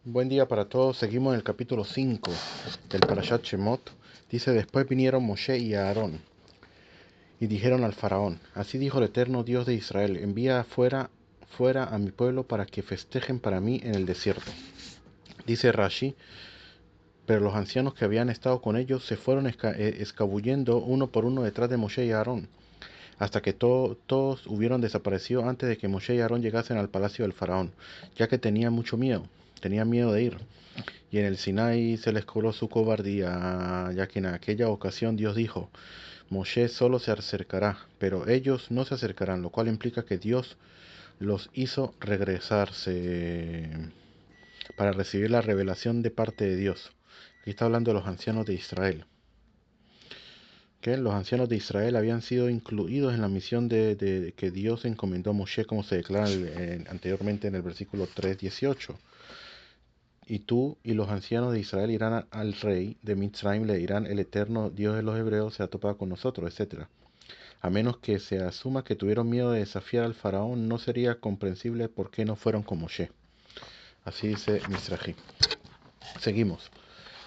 Buen día para todos. Seguimos en el capítulo 5 del Parashat Shemot. Dice, después vinieron Moshe y Aarón y dijeron al faraón, así dijo el eterno Dios de Israel, envía fuera a mi pueblo para que festejen para mí en el desierto. Dice Rashi, pero los ancianos que habían estado con ellos se fueron escabullendo uno por uno detrás de Moshe y Aarón, hasta que todos hubieron desaparecido antes de que Moshe y Aarón llegasen al palacio del faraón, ya que tenían miedo de ir. Y en el Sinaí se les cobró su cobardía, ya que en aquella ocasión Dios dijo, Moshe solo se acercará, pero ellos no se acercarán, lo cual implica que Dios los hizo regresarse para recibir la revelación de parte de Dios. Aquí está hablando de los ancianos de Israel. Que los ancianos de Israel habían sido incluidos en la misión de que Dios encomendó a Moshe, como se declara anteriormente en el versículo 3:18. Y tú y los ancianos de Israel irán al rey de Mitzrayim, le dirán, el eterno Dios de los hebreos se ha topado con nosotros, etc. A menos que se asuma que tuvieron miedo de desafiar al faraón, no sería comprensible por qué no fueron con Moshe. Así dice Mizrahi. Seguimos.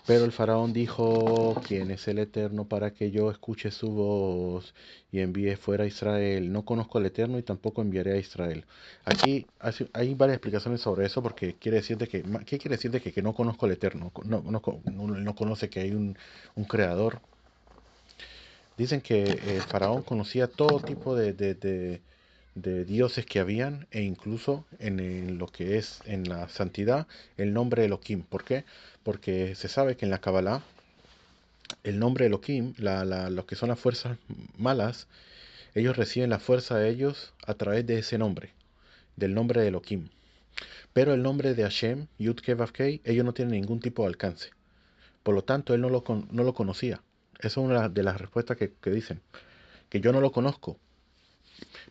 Pero el faraón dijo, ¿quién es el Eterno para que yo escuche su voz y envíe fuera a Israel? No conozco al Eterno y tampoco enviaré a Israel. Aquí hay varias explicaciones sobre eso porque quiere decir de que, ¿qué quiere decir de que no conozco al Eterno? No conoce que hay un creador. Dicen que el faraón conocía todo tipo de dioses que habían e incluso en lo que es en la santidad el nombre de Elohim. ¿Por qué? Porque se sabe que en la Kabbalah el nombre Elohim, los que son las fuerzas malas, ellos reciben la fuerza de ellos a través de ese nombre, del nombre de Elohim. Pero el nombre de Hashem, Yud Kei Vav Kei, ellos no tienen ningún tipo de alcance. Por lo tanto, él no lo conocía. Esa es una de las respuestas que dicen, que yo no lo conozco.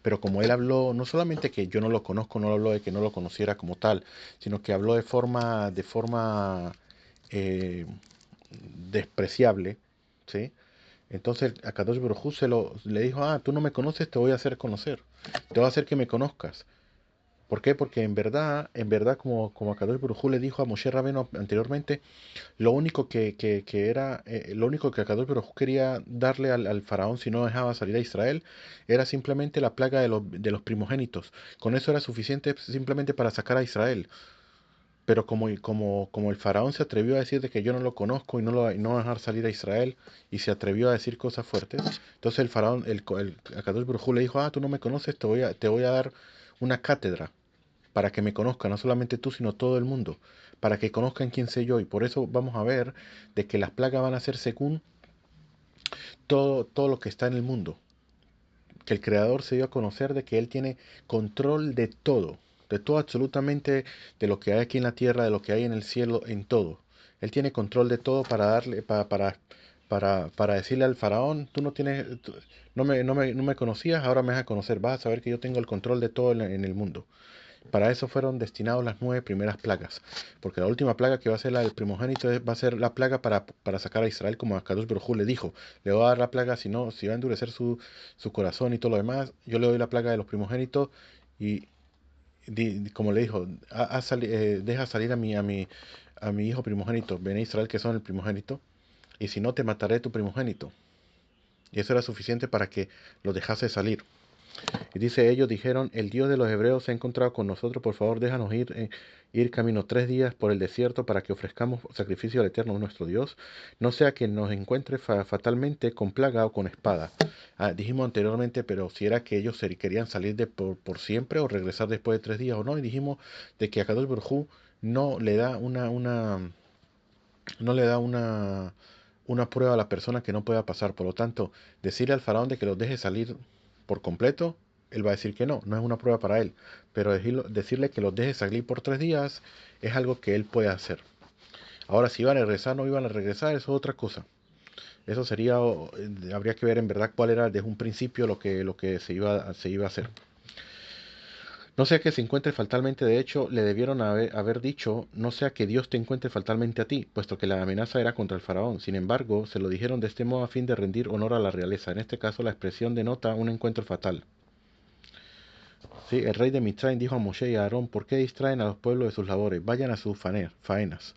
Pero como él habló, no solamente que yo no lo conozco, no habló de que no lo conociera como tal, sino que habló de forma eh, despreciable, ¿sí? Entonces a Kadosh Baruj Hu le dijo, tú no me conoces, te voy a hacer conocer, te voy a hacer que me conozcas. ¿Por qué? Porque en verdad, como Kadosh Baruj Hu le dijo a Moshe Rabbeinu anteriormente, lo único que Kadosh Baruj Hu quería darle al faraón si no dejaba salir a Israel, era simplemente la plaga de los primogénitos. Con eso era suficiente simplemente para sacar a Israel. Pero como el faraón se atrevió a decir de que yo no lo conozco y no va a dejar salir a Israel y se atrevió a decir cosas fuertes, entonces el faraón, Akadosh Baruj Hu le dijo, tú no me conoces, te voy a dar una cátedra para que me conozcan, no solamente tú, sino todo el mundo, para que conozcan quién soy yo. Y por eso vamos a ver de que las plagas van a ser según todo lo que está en el mundo, que el Creador se dio a conocer de que Él tiene control de todo absolutamente, de lo que hay aquí en la tierra, de lo que hay en el cielo, en todo. Él tiene control de todo para darle, para decirle al faraón, tú no tienes, no me conocías, ahora me vas a conocer, vas a saber que yo tengo el control de todo en el mundo. Para eso fueron destinados las 9 primeras plagas, porque la última plaga que va a ser la del primogénito va a ser la plaga para sacar a Israel, como a Kadosh Baruj Hu le dijo, le voy a dar la plaga, si va a endurecer su corazón y todo lo demás, yo le doy la plaga de los primogénitos y como le dijo, deja salir a mi hijo primogénito, ven a Israel que son el primogénito, y si no te mataré tu primogénito. Y eso era suficiente para que lo dejase salir. Y dice, ellos dijeron, el Dios de los hebreos se ha encontrado con nosotros, por favor déjanos ir camino 3 días por el desierto para que ofrezcamos sacrificio al Eterno nuestro Dios, no sea que nos encuentre fatalmente con plaga o con espada. Dijimos anteriormente, pero si era que ellos querían salir por siempre o regresar después de 3 días o no, y dijimos de que a Kadosh Baruj Hu no le da no le da una prueba a la persona que no pueda pasar. Por lo tanto, decirle al faraón de que los deje salir por completo, él va a decir que no es una prueba para él. Pero decirle que los deje salir por 3 días es algo que él puede hacer. Ahora, si iban a regresar o no iban a regresar, eso es otra cosa. Eso habría que ver en verdad cuál era desde un principio lo que se iba a hacer. No sea que se encuentre fatalmente, de hecho, le debieron haber dicho, no sea que Dios te encuentre fatalmente a ti, puesto que la amenaza era contra el faraón. Sin embargo, se lo dijeron de este modo a fin de rendir honor a la realeza. En este caso, la expresión denota un encuentro fatal. Sí, el rey de Mitzrayim dijo a Moshe y a Aarón, ¿por qué distraen a los pueblos de sus labores? Vayan a sus faenas.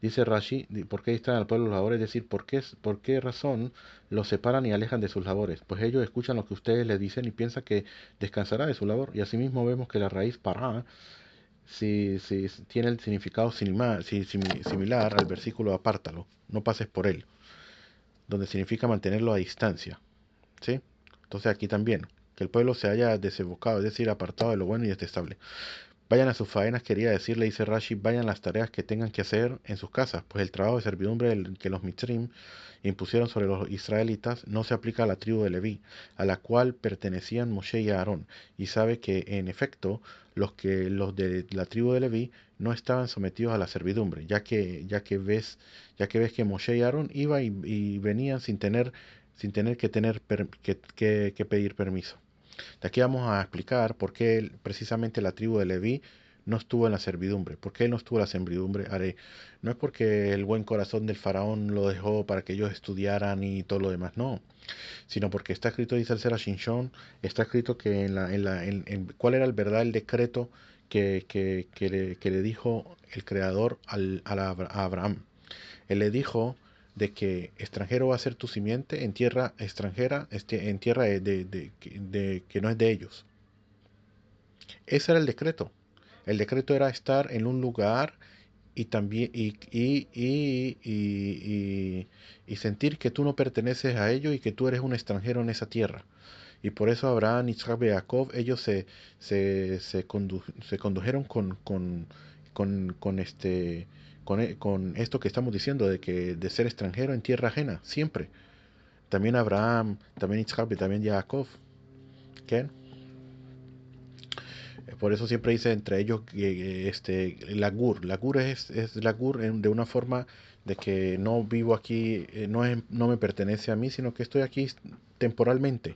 Dice Rashi, ¿por qué distraen al pueblo de sus labores? Es decir, por qué razón los separan y alejan de sus labores? Pues ellos escuchan lo que ustedes les dicen y piensan que descansará de su labor. Y asimismo vemos que la raíz para si tiene el significado similar al versículo apártalo, no pases por él, donde significa mantenerlo a distancia. ¿Sí? Entonces aquí también, que el pueblo se haya desevocado, es decir, apartado de lo bueno y detestable. Vayan a sus faenas, quería decirle, dice Rashi, vayan las tareas que tengan que hacer en sus casas, pues el trabajo de servidumbre que los Mitzrim impusieron sobre los israelitas no se aplica a la tribu de Leví, a la cual pertenecían Moshe y Aarón, y sabe que en efecto los de la tribu de Leví no estaban sometidos a la servidumbre, ya que ves que Moshe y Aarón iban y venían sin tener que pedir permiso. De aquí vamos a explicar por qué precisamente la tribu de Leví no estuvo en la servidumbre. ¿Por qué no estuvo en la servidumbre? Haré. No es porque el buen corazón del faraón lo dejó para que ellos estudiaran y todo lo demás, no. Sino porque está escrito, dice el Sera Shinshon, está escrito que cuál era el verdadero decreto que le dijo el Creador a Abraham. Él le dijo de que extranjero va a ser tu simiente en tierra extranjera, en tierra que no es de ellos. Ese era el decreto. El decreto era estar en un lugar y también y sentir que tú no perteneces a ellos y que tú eres un extranjero en esa tierra. Y por eso Abraham, Isaac y Jacob, ellos se condujeron con esto que estamos diciendo, de ser extranjero en tierra ajena, siempre. También Abraham, también Isaac y también Jacob. ¿Qué? Por eso siempre dice entre ellos Lagur es Lagur de una forma de que no vivo aquí, no me pertenece a mí, sino que estoy aquí temporalmente,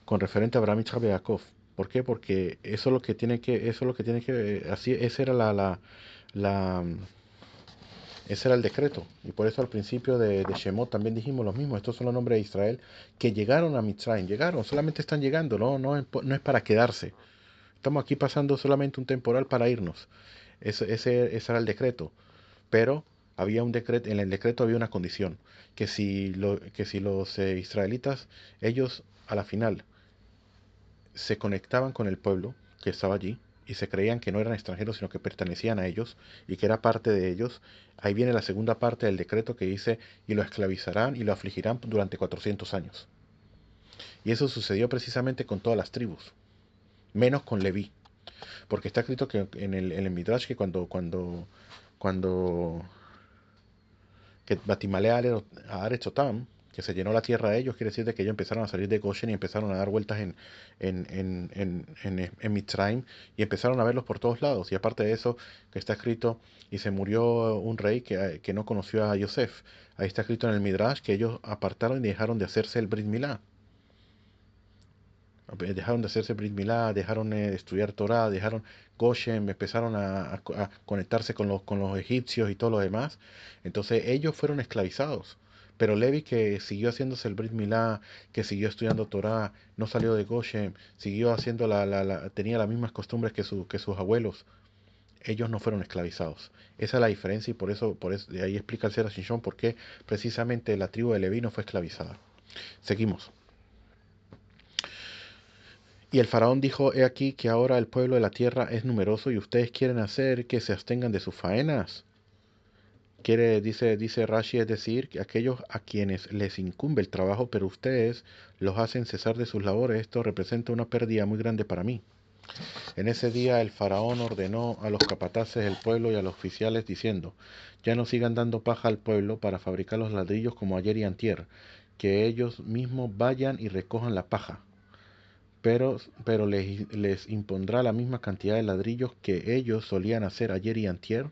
con referente a Abraham, Isaac y Jacob. ¿Por qué? Porque así, la, ese era el decreto. Y por eso al principio de Shemot también dijimos lo mismo. Estos son los nombres de Israel que llegaron a Mitzrayim. Llegaron, solamente están llegando, no es para quedarse. Estamos aquí pasando solamente un temporal para irnos. Ese era el decreto. Pero había un decreto, en el decreto había una condición, que si los israelitas, ellos a la final se conectaban con el pueblo que estaba allí y se creían que no eran extranjeros, sino que pertenecían a ellos y que era parte de ellos, ahí viene la segunda parte del decreto que dice, y lo esclavizarán y lo afligirán durante 400 años. Y eso sucedió precisamente con todas las tribus, menos con Leví. Porque está escrito que en el Midrash que cuando que Batimale Aretzotam, que se llenó la tierra de ellos, quiere decir de que ellos empezaron a salir de Goshen y empezaron a dar vueltas en Mitzrayim y empezaron a verlos por todos lados. Y aparte de eso, que está escrito, y se murió un rey que no conoció a Yosef. Ahí está escrito en el Midrash que ellos apartaron y dejaron de hacerse el Brit Milá. Dejaron de hacerse Brit Milá, dejaron de estudiar Torah, dejaron Goshen, empezaron a conectarse con los egipcios y todo lo demás. Entonces ellos fueron esclavizados. Pero Levi, que siguió haciéndose el Brit Milá, que siguió estudiando Torah, no salió de Goshen, siguió haciendo tenía las mismas costumbres que sus abuelos. Ellos no fueron esclavizados. Esa es la diferencia y por eso de ahí explica el Sera Shinshon por qué precisamente la tribu de Leví no fue esclavizada. Seguimos. Y el faraón dijo, he aquí que ahora el pueblo de la tierra es numeroso y ustedes quieren hacer que se abstengan de sus faenas. Dice Rashi, es decir, que aquellos a quienes les incumbe el trabajo, pero ustedes los hacen cesar de sus labores. Esto representa una pérdida muy grande para mí. En ese día el faraón ordenó a los capataces del pueblo y a los oficiales diciendo, ya no sigan dando paja al pueblo para fabricar los ladrillos como ayer y antier, que ellos mismos vayan y recojan la paja pero les impondrá la misma cantidad de ladrillos que ellos solían hacer ayer y antier,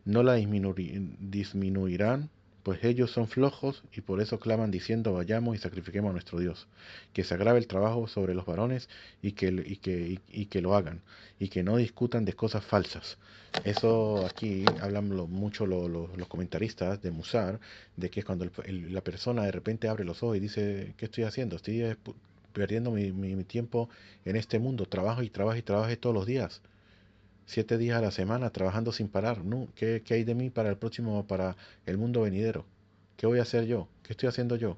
no la disminuirán, pues ellos son flojos y por eso claman diciendo vayamos y sacrifiquemos a nuestro Dios, que se agrave el trabajo sobre los varones y que lo hagan, y que no discutan de cosas falsas. Eso aquí hablan mucho los comentaristas de Musar, de que es cuando la persona de repente abre los ojos y dice, ¿qué estoy haciendo? perdiendo mi tiempo en este mundo. Trabajo y trabajo y trabajo todos los días. 7 días a la semana trabajando sin parar. ¿No? ¿Qué hay de mí para el próximo, para el mundo venidero? ¿Qué voy a hacer yo? ¿Qué estoy haciendo yo?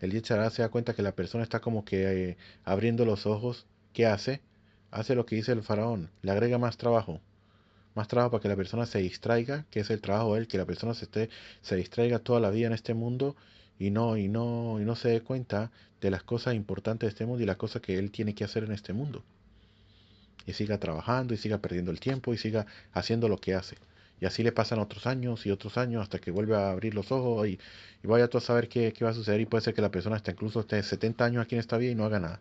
El Yetzer Hara se da cuenta que la persona está como que abriendo los ojos. ¿Qué hace? Hace lo que dice el faraón. Le agrega más trabajo. Más trabajo para que la persona se distraiga, que es el trabajo de él, que la persona se distraiga toda la vida en este mundo y no se dé cuenta de las cosas importantes de este mundo y las cosas que él tiene que hacer en este mundo. Y siga trabajando y siga perdiendo el tiempo y siga haciendo lo que hace. Y así le pasan otros años hasta que vuelve a abrir los ojos y vaya tú a saber qué va a suceder y puede ser que la persona hasta incluso esté 70 años aquí en esta vida y no haga nada.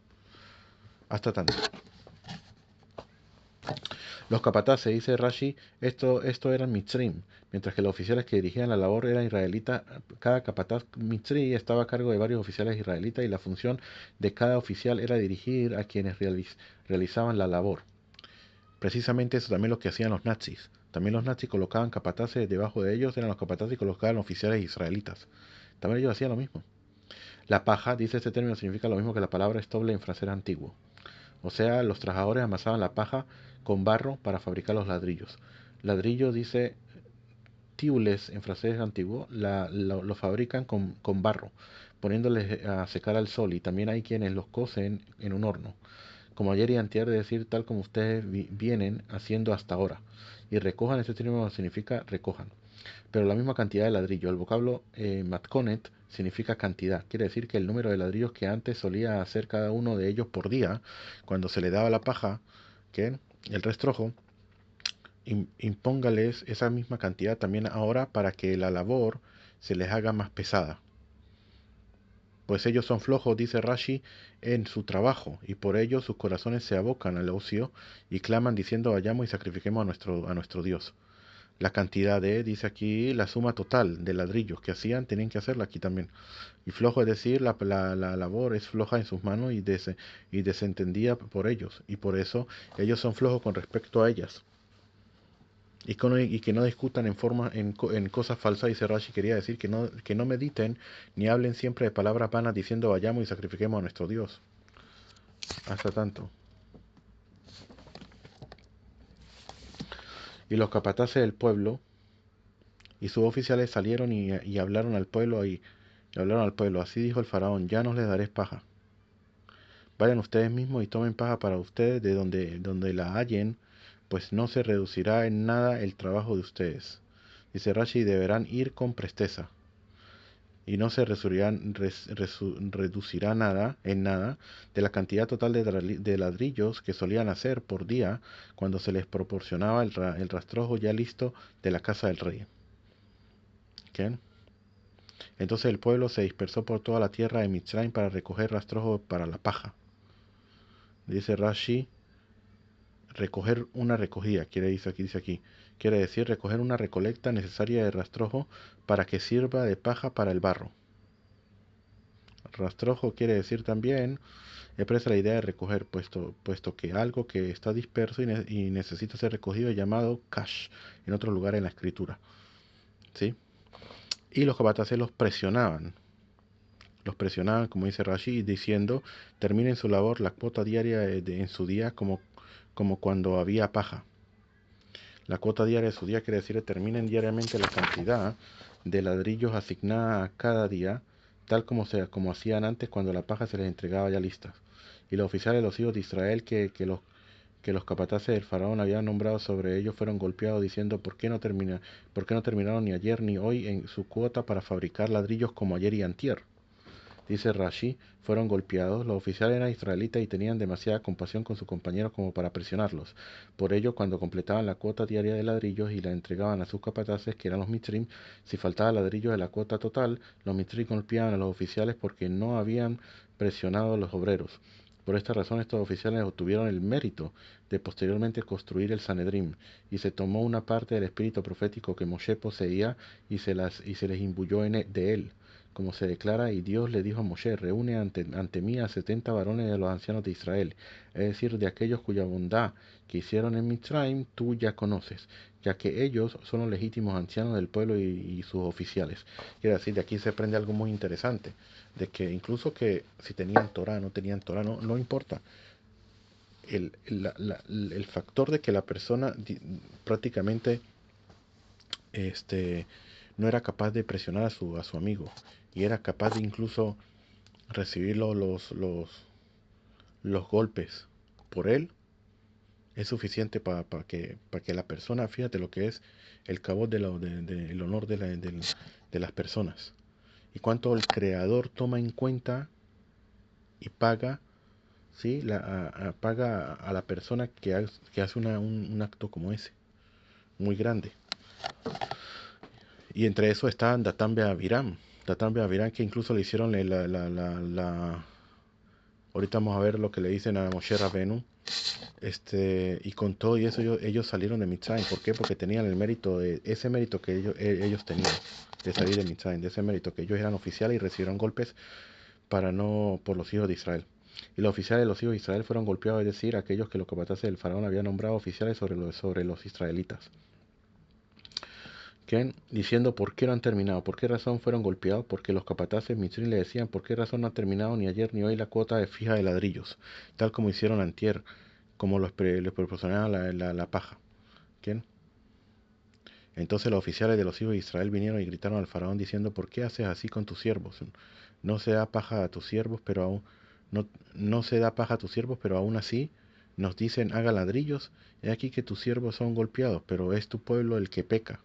Hasta tanto. Los capataces, dice Rashi, esto eran mitzrim, mientras que los oficiales que dirigían la labor eran israelitas. Cada capataz mitzri estaba a cargo de varios oficiales israelitas y la función de cada oficial era dirigir a quienes realizaban la labor. Precisamente eso también lo que hacían los nazis. También los nazis colocaban capataces debajo de ellos, eran los capataces y colocaban oficiales israelitas. También ellos hacían lo mismo. La paja, dice este término, significa lo mismo que la palabra estoble en francés antiguo. O sea, los trabajadores amasaban la paja con barro para fabricar los ladrillos. Ladrillo, dice tiules en francés antiguo, lo fabrican con barro, poniéndoles a secar al sol. Y también hay quienes los cocen en un horno. Como ayer y antier, de decir tal como ustedes vienen haciendo hasta ahora. Y recojan, este término significa recojan. Pero la misma cantidad de ladrillo. El vocablo matconet significa cantidad. Quiere decir que el número de ladrillos que antes solía hacer cada uno de ellos por día, cuando se le daba la paja, que el restrojo, impóngales esa misma cantidad también ahora para que la labor se les haga más pesada. Pues ellos son flojos, dice Rashi, en su trabajo, y por ello sus corazones se abocan al ocio y claman diciendo vayamos y sacrifiquemos a nuestro Dios. La cantidad dice aquí, la suma total de ladrillos que hacían, tenían que hacerla aquí también. Y flojo es decir, la labor es floja en sus manos y desentendida por ellos. Y por eso ellos son flojos con respecto a ellas. Y que no discutan en cosas falsas, dice Rashi, quería decir que no mediten ni hablen siempre de palabras vanas diciendo vayamos y sacrifiquemos a nuestro Dios. Hasta tanto. Y los capataces del pueblo y sus oficiales salieron y hablaron al pueblo y hablaron al pueblo. Así dijo el faraón, ya no les daré paja. Vayan ustedes mismos y tomen paja para ustedes de donde la hallen, pues no se reducirá en nada el trabajo de ustedes. Dice Rashi, deberán ir con presteza. Y no se reducirá en nada de la cantidad total de ladrillos que solían hacer por día cuando se les proporcionaba el rastrojo ya listo de la casa del rey. ¿Qué? Entonces el pueblo se dispersó por toda la tierra de Mitzrayim para recoger rastrojo para la paja. Dice Rashi, recoger una recogida, dice aquí, quiere decir recoger una recolecta necesaria de rastrojo para que sirva de paja para el barro. Rastrojo quiere decir también, expresa la idea de recoger, puesto que algo que está disperso y necesita ser recogido es llamado kash, en otro lugar en la escritura. ¿Sí? Y los capataces los presionaban, como dice Rashi, diciendo, terminen su labor la cuota diaria en su día como cuando había paja. La cuota diaria de su día quiere decir que terminen diariamente la cantidad de ladrillos asignada a cada día, tal como hacían antes cuando la paja se les entregaba ya listas. Y los oficiales de los hijos de Israel que los capataces del faraón habían nombrado sobre ellos fueron golpeados diciendo ¿por qué no terminaron ni ayer ni hoy en su cuota para fabricar ladrillos como ayer y antier? Dice Rashi, fueron golpeados, los oficiales eran israelitas y tenían demasiada compasión con sus compañeros como para presionarlos. Por ello, cuando completaban la cuota diaria de ladrillos y la entregaban a sus capataces, que eran los mitzrim, si faltaba ladrillos de la cuota total, los mitzrim golpeaban a los oficiales porque no habían presionado a los obreros. Por esta razón, estos oficiales obtuvieron el mérito de posteriormente construir el Sanedrim, y se tomó una parte del espíritu profético que Moshe poseía y se les imbuyó de él. como se declara, y Dios le dijo a Moshe, reúne ante mí a 70 varones de los ancianos de Israel, es decir, de aquellos cuya bondad que hicieron en Mitzrayim tú ya conoces, ya que ellos son los legítimos ancianos del pueblo y sus oficiales. Quiere decir, de aquí se aprende algo muy interesante, de que incluso que si tenían Torah, no tenían Torah, no importa. El factor de que la persona prácticamente este, no era capaz de presionar a su amigo y era capaz de incluso recibir los golpes por él, es suficiente para que la persona, fíjate lo que es el cabot el honor de las personas y cuánto el creador toma en cuenta y paga, ¿sí? Paga a la persona que hace un acto como ese, muy grande. Y entre eso está Datán Beavirán. Datán Beavirán, que incluso le hicieron ahorita vamos a ver lo que le dicen a Moshe Rabenu. Y con todo y eso ellos salieron de Mitzrayim. ¿Por qué? Porque tenían el mérito, ese mérito que ellos tenían de salir de Mitzrayim, de ese mérito que ellos eran oficiales y recibieron golpes por los hijos de Israel. Y los oficiales de los hijos de Israel fueron golpeados, es decir, aquellos que los capataces del faraón habían nombrado oficiales sobre los israelitas. Diciendo por qué no han terminado, por qué razón fueron golpeados, porque los capataces Mitzrim le decían por qué razón no ha terminado ni ayer ni hoy la cuota de fija de ladrillos, tal como hicieron antier, como les proporcionaban la paja. ¿Quién? Entonces los oficiales de los hijos de Israel vinieron y gritaron al faraón diciendo, ¿por qué haces así con tus siervos? No se da paja a tus siervos, pero aún no se da paja a tus siervos, pero aún así nos dicen haga ladrillos. He aquí que tus siervos son golpeados, pero es tu pueblo el que peca.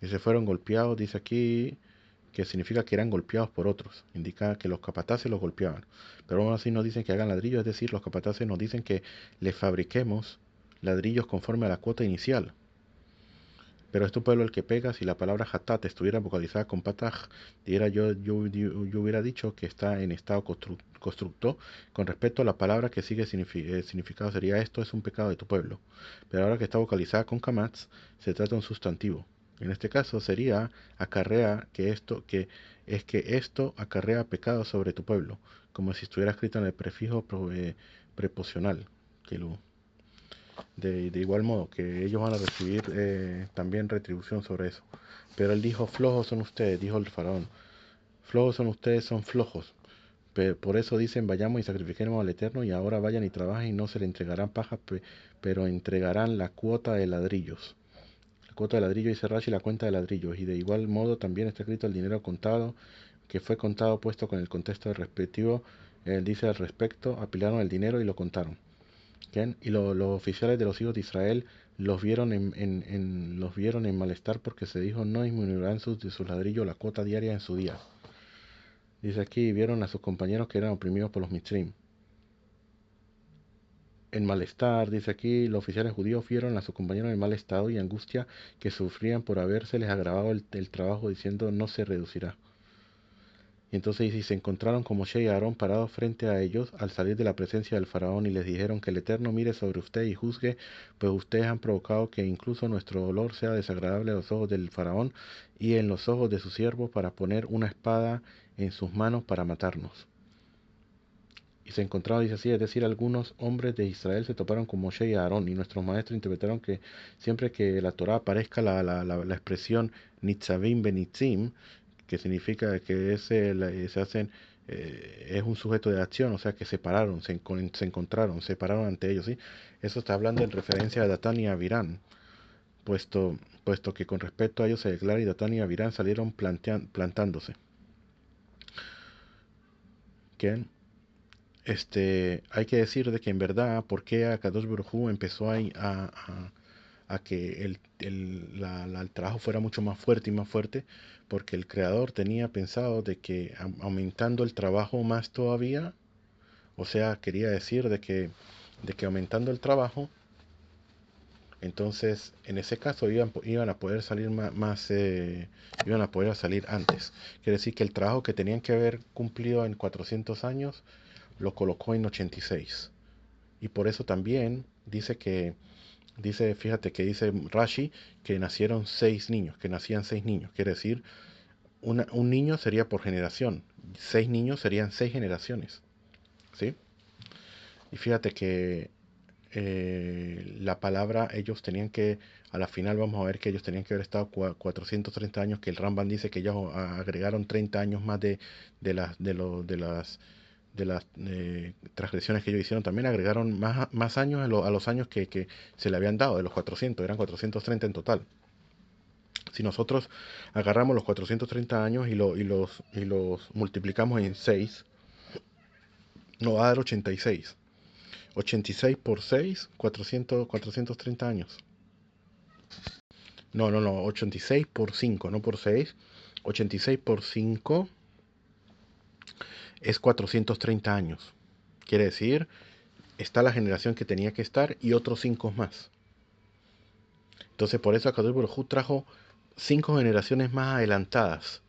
Y se fueron golpeados, dice aquí, que significa que eran golpeados por otros. Indica que los capataces los golpeaban. Pero aún así nos dicen que hagan ladrillos, es decir, los capataces nos dicen que les fabriquemos ladrillos conforme a la cuota inicial. Pero es tu pueblo el que pega. Si la palabra hatat estuviera vocalizada con pataj, yo hubiera dicho que está en estado constructo. Con respecto a la palabra que sigue significado sería esto es un pecado de tu pueblo. Pero ahora que está vocalizada con kamatz, se trata de un sustantivo. En este caso sería acarrea que esto acarrea pecado sobre tu pueblo, como si estuviera escrito en el prefijo preposicional, que de igual modo que ellos van a recibir también retribución sobre eso. Pero él dijo, flojos son ustedes, dijo el faraón, flojos son ustedes, son flojos. Por eso dicen, vayamos y sacrifiquemos al Eterno, y ahora vayan y trabajen, y no se le entregarán paja, pero entregarán la cuota de ladrillos. La cuota de ladrillo, dice Rashi, la cuenta de ladrillos. Y de igual modo también está escrito el dinero contado, que fue contado puesto con el contexto respectivo. Él dice al respecto, apilaron el dinero y lo contaron. ¿Bien? Y los oficiales de los hijos de Israel los vieron en malestar porque se dijo no disminuirán de sus ladrillos la cuota diaria en su día. Dice aquí, vieron a sus compañeros que eran oprimidos por los Mitzrim. En malestar, dice aquí, los oficiales judíos vieron a sus compañeros en mal estado y angustia que sufrían por habérseles agravado el trabajo, diciendo no se reducirá. Y entonces dice, se encontraron con Moshe y Aarón parados frente a ellos al salir de la presencia del faraón y les dijeron que el Eterno mire sobre usted y juzgue, pues ustedes han provocado que incluso nuestro dolor sea desagradable a los ojos del faraón y en los ojos de sus siervos para poner una espada en sus manos para matarnos. Y se encontraron, dice así, es decir, algunos hombres de Israel se toparon con Moshe y Aarón y nuestros maestros interpretaron que siempre que la Torah aparezca la expresión Nitzavim Benitzim, que significa que se hacen, es un sujeto de acción, o sea que se encontraron, se pararon ante ellos, ¿sí? Eso está hablando en referencia a Datán y Avirán, puesto que con respecto a ellos se declara y Datán y Avirán salieron plantándose. ¿Quién? Hay que decir de que en verdad, ¿por qué Akadosh Baruj Hu empezó a que el trabajo fuera mucho más fuerte y más fuerte? Porque el creador tenía pensado de que aumentando el trabajo más todavía, o sea, quería decir de que aumentando el trabajo, entonces en ese caso iban a poder salir iban a poder salir antes. Quiere decir que el trabajo que tenían que haber cumplido en 400 años, lo colocó en 86. Y por eso también fíjate que dice Rashi que nacían 6 niños. Quiere decir un niño sería por generación, 6 niños serían 6 generaciones, ¿sí? Y fíjate que la palabra, ellos tenían que, a la final vamos a ver que ellos tenían que haber estado 430 años, que el Ramban dice que ellos agregaron 30 años más de las transgresiones que ellos hicieron. También agregaron más años a los años que se le habían dado, de los 400, eran 430 en total. Si nosotros agarramos los 430 años y los multiplicamos en 6, nos va a dar 86. 86 por 6, 430 años. No, no, no, 86 por 5, no por 6. 86 por 5 es 430 años. Quiere decir, está la generación que tenía que estar y otros 5 más. Entonces por eso Akadosh Baruj Hu trajo 5 generaciones más adelantadas,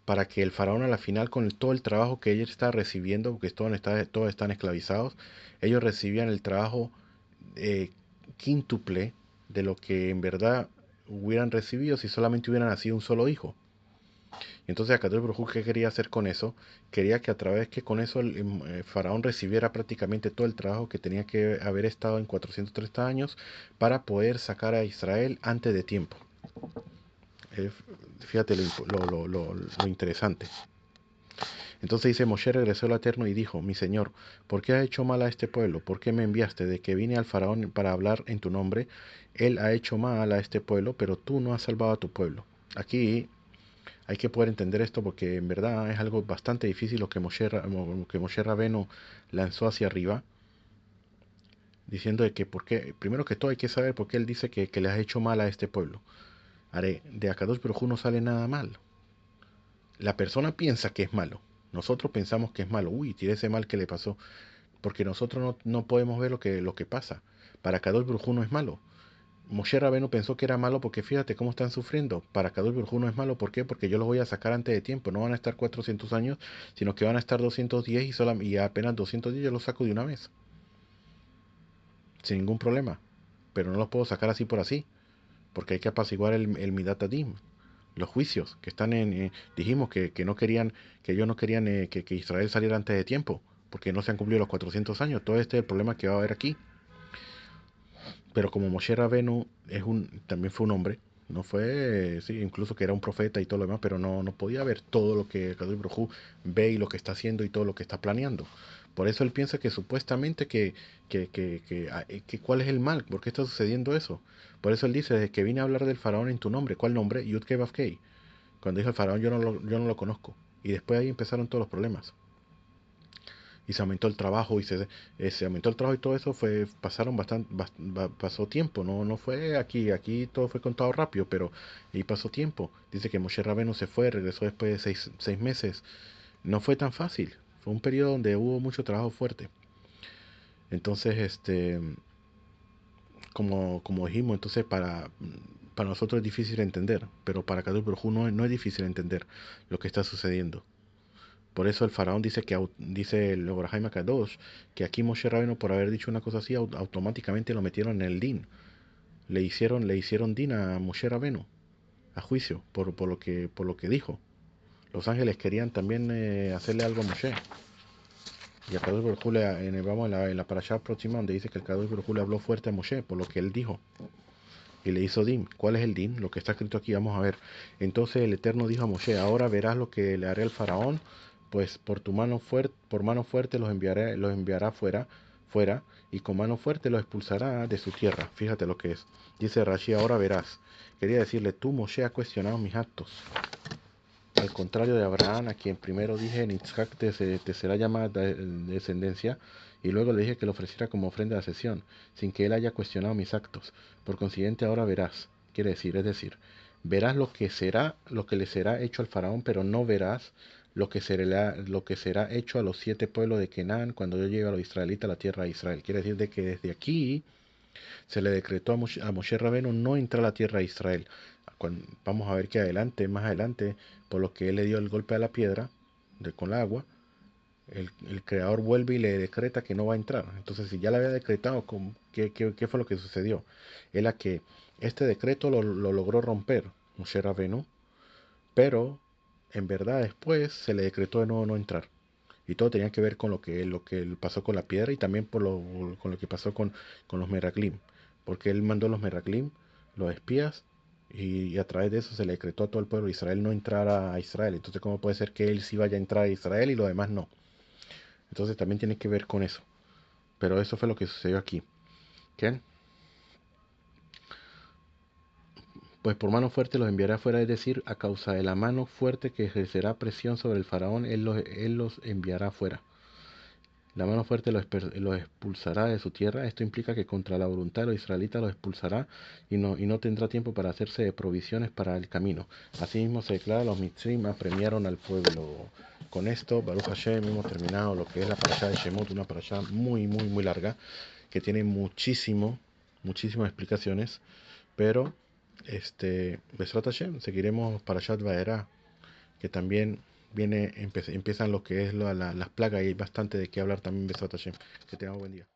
para que el faraón a la final, con todo el trabajo que ellos están recibiendo, porque todos están esclavizados, ellos recibían el trabajo quíntuple de lo que en verdad hubieran recibido si solamente hubieran nacido un solo hijo. Entonces Akadosh Baruj Hu, ¿qué quería hacer con eso? Quería que a través que con eso el faraón recibiera prácticamente todo el trabajo que tenía que haber estado en 430 años para poder sacar a Israel antes de tiempo. Eh, Fíjate lo interesante. Entonces dice: Moshe regresó al Eterno y dijo: Mi señor, ¿por qué ha hecho mal a este pueblo? ¿Por qué me enviaste? De que vine al faraón para hablar en tu nombre. Él ha hecho mal a este pueblo, pero tú no has salvado a tu pueblo. Aquí hay que poder entender esto, porque en verdad es algo bastante difícil lo que Moshe Rabeno lanzó hacia arriba, diciendo de que primero que todo hay que saber por qué él dice que le has hecho mal a este pueblo. De Akadosh Baruj Hu no sale nada mal. La persona piensa que es malo. Nosotros pensamos que es malo. Uy, tiene ese mal que le pasó. Porque nosotros no podemos ver lo que pasa. Para Kadosh Baruj Hu no es malo. Moshe Rabenu pensó que era malo porque fíjate cómo están sufriendo. Para Kadosh Baruj Hu no es malo. ¿Por qué? Porque yo los voy a sacar antes de tiempo. No van a estar 400 años, sino que van a estar 210, y apenas 210 yo los saco de una vez. Sin ningún problema. Pero no los puedo sacar así por así. Porque hay que apaciguar el Midat Adim, los juicios que están dijimos que no querían, que ellos no querían que Israel saliera antes de tiempo, porque no se han cumplido los 400 años. Todo este es el problema que va a haber aquí. Pero como Moshe Rabenu también fue un hombre, no fue, sí, incluso que era un profeta y todo lo demás, pero no podía ver todo lo que Kadosh Baruj Hu ve y lo que está haciendo y todo lo que está planeando. Por eso él piensa que supuestamente que cuál es el mal, por qué está sucediendo eso. Por eso él dice: desde que vine a hablar del faraón en tu nombre. ¿Cuál nombre? Yud Kei Vav Kei. Cuando dijo el faraón, yo no lo conozco. Y después ahí empezaron todos los problemas. Y se aumentó el trabajo, se aumentó el trabajo, y todo eso pasó tiempo. No fue aquí todo fue contado rápido, pero ahí pasó tiempo. Dice que Moshe Rabenu se fue, regresó después de seis meses. No fue tan fácil. Fue un periodo donde hubo mucho trabajo fuerte. Entonces, como dijimos, entonces para nosotros es difícil entender, pero para Kadosh Baruj Hu no es difícil entender lo que está sucediendo. Por eso el faraón dice el Obrahaim Kadosh, que aquí Moshe Rabbeinu, por haber dicho una cosa así, automáticamente lo metieron en el din. Le hicieron din a Moshe Rabbeinu, a juicio, por lo que dijo. Los ángeles querían también hacerle algo a Moshe. Y a Kadosh Baruj Hu, vamos en la parashá próxima, donde dice que el Kadosh Baruj Hu le habló fuerte a Moshe por lo que él dijo. Y le hizo din. ¿Cuál es el din? Lo que está escrito aquí, vamos a ver. Entonces el Eterno dijo a Moshe: ahora verás lo que le haré al faraón, pues por mano fuerte los enviará fuera, y con mano fuerte los expulsará de su tierra. Fíjate lo que es. Dice Rashi: ahora verás. Quería decirle: tú, Moshe, has cuestionado mis actos. Al contrario de Abraham, a quien primero dije: en Isaac te será llamada descendencia, y luego le dije que lo ofreciera como ofrenda de asesión, sin que él haya cuestionado mis actos. Por consiguiente, ahora verás. Es decir, verás lo que le será hecho al faraón, pero no verás lo que será hecho a los 7 pueblos de Canaán cuando yo llegue a los israelitas a la tierra de Israel. Quiere decir de que desde aquí se le decretó a Moshe Rabenu no entrar a la tierra de Israel. Vamos a ver que más adelante, por lo que él le dio el golpe a la piedra con el agua, el Creador vuelve y le decreta que no va a entrar. Entonces, si ya le había decretado, ¿qué fue lo que sucedió? Él a que este decreto lo logró romper Moshe Rabenu, pero en verdad después se le decretó de nuevo no entrar. Y todo tenía que ver con lo que pasó con la piedra y también con lo que pasó con los Meraglim. Porque él mandó los Meraglim, los espías, y a través de eso se le decretó a todo el pueblo de Israel no entrar a Israel. Entonces, ¿cómo puede ser que él sí vaya a entrar a Israel y los demás no? Entonces también tiene que ver con eso. Pero eso fue lo que sucedió aquí. ¿Qué? Pues por mano fuerte los enviará fuera, es decir, a causa de la mano fuerte que ejercerá presión sobre el faraón, él los enviará fuera. La mano fuerte los expulsará de su tierra. Esto implica que contra la voluntad de los israelitas los expulsará y no tendrá tiempo para hacerse de provisiones para el camino. Asimismo se declara, los Mitzrim apremiaron al pueblo. Con esto, Baruch Hashem, hemos terminado lo que es la parashá de Shemot, una parashá muy larga, que tiene muchísimas explicaciones, pero, Besrat Hashem, seguiremos Parashat Vaera, que también empiezan lo que es las plagas y hay bastante de qué hablar también, Besrat Hashem. Que tengamos buen día.